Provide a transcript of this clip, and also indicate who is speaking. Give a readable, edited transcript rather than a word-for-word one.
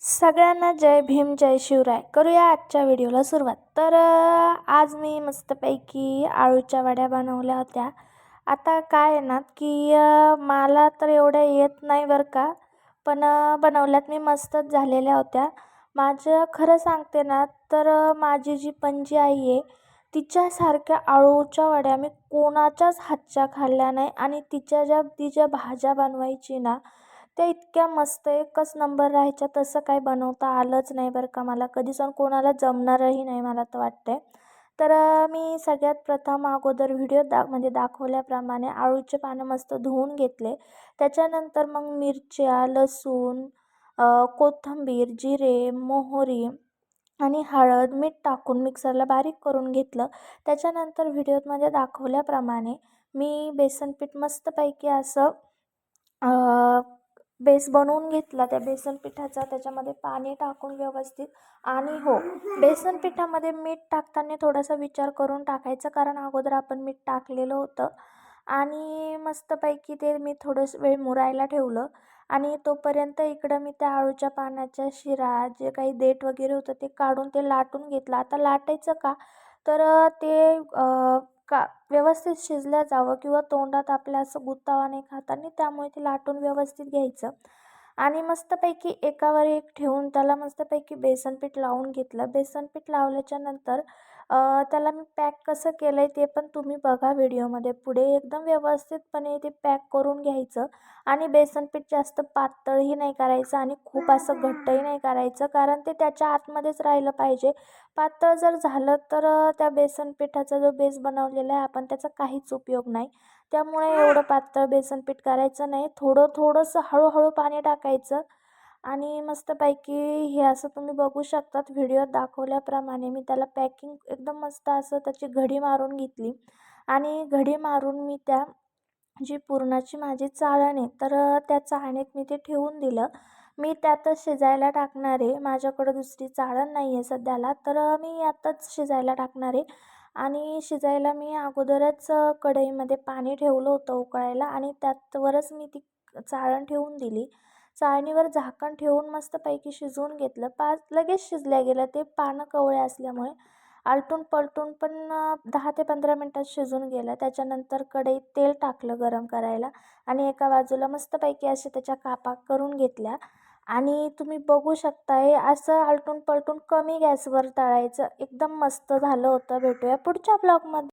Speaker 1: सगळ्यांना जय भीम जय शिवराय. करूया आजच्या व्हिडिओला सुरुवात. तर आज मी मस्तपैकी आळूच्या वड्या बनवल्या होत्या. आता काय आहे ना की मला तर एवढ्या येत नाही बरं का, पण बनवल्यात मी मस्तच झालेल्या होत्या. माझं खरं सांगते ना तर माझी जी पणजी आई आहे तिच्यासारख्या आळूच्या वड्या मी कोणाच्याच हातच्या खाल्ल्या नाही. आणि ती ज्या भाज्या बनवायची ना त्या इतक्या मस्त एकच नंबर राहायच्या. तसं काही बनवता आलंच नाही बरं का मला कधीच, आणि कोणाला जमणारही नाही मला तर वाटतंय. तर मी सगळ्यात प्रथम अगोदर व्हिडिओ म्हणजे दाखवल्याप्रमाणे आळूचे पानं मस्त धुवून घेतले. त्याच्यानंतर मग मिरच्या, लसूण, कोथिंबीर, जिरे, मोहरी आणि हळद, मीठ टाकून मिक्सरला बारीक करून घेतलं. त्याच्यानंतर व्हिडिओमध्ये दाखवल्याप्रमाणे मी बेसन पीठ मस्तपैकी असं बेस बनवून घेतला. त्या बेसन पिठाचा त्याच्यामध्ये पाणी टाकून व्यवस्थित, आणि हो, बेसन पिठामध्ये मीठ टाकताना थोडासा विचार करून टाकायचं, कारण अगोदर आपण मीठ टाकलेलं होतं. आणि मस्तपैकी ते मी थोडंसं वेळ मुरायला ठेवलं. आणि तोपर्यंत इकडं मी त्या आळूच्या पानाच्या शिरा, जे काही देठ वगैरे होतं ते काढून ते लाटून घेतलं. आता लाटायचं का, तर ते का व्यवस्थित शिजल्या जावं किंवा तोंडात आपल्या असं गुत्तावा नाही खाताना, त्यामुळे ते लाटून व्यवस्थित घ्यायचं. आणि मस्तपैकी एकावर एक ठेवून त्याला मस्तपैकी बेसन पीठ लावून घेतलं. बेसन पीठ लावल्याच्या नंतर त्याला मी पॅक कसं केलं आहे ते पण तुम्ही बघा व्हिडिओमध्ये पुढे. एकदम व्यवस्थितपणे ते पॅक करून घ्यायचं. आणि बेसन पीठ जास्त पातळही नाही करायचं आणि खूप असं घट्टही नाही करायचं, कारण ते त्याच्या आतमध्येच राहिलं पाहिजे. पातळ जर झालं तर त्या बेसन पिठाचा जो बेस बनवलेला आहे आपण त्याचा काहीच उपयोग नाही. त्यामुळे एवढं पातळ बेसन पीठ करायचं नाही. थोडंसं हळूहळू पाणी टाकायचं. आणि मस्तपैकी हे असं तुम्ही बघू शकतात व्हिडिओत दाखवल्याप्रमाणे मी त्याला पॅकिंग एकदम मस्त असं त्याची घडी मारून घेतली. आणि घडी मारून मी त्या जी पुरणाची माझी चाळण आहे तर त्या चाळणीत मी ते ठेवून दिलं. मी त्यातच शिजायला टाकणार आहे. माझ्याकडं दुसरी चाळण नाही आहे सध्याला, तर मी यातच शिजायला टाकणार आहे. आणि शिजायला मी अगोदरच कढईमध्ये पाणी ठेवलं होतं उकळायला, आणि त्यावरच मी ती चाळण ठेवून दिली. चाळणीवर झाकण ठेवून मस्तपैकी शिजवून घेतलं. लगेच शिजल्या गेलं. ते पानं कवळे असल्यामुळे आलटून पलटून पण 10 ते 15 मिनटात शिजून गेलं. त्याच्यानंतर कढईत तेल टाकलं गरम करायला, आणि एका बाजूला मस्तपैकी असे त्याच्या कापा करून घेतल्या. आणि तुम्ही बघू शकताय असं आलटून पलटून कमी गॅसवर तळायचं. एकदम मस्त झालं होतं. भेटूया पुढच्या ब्लॉगमध्ये.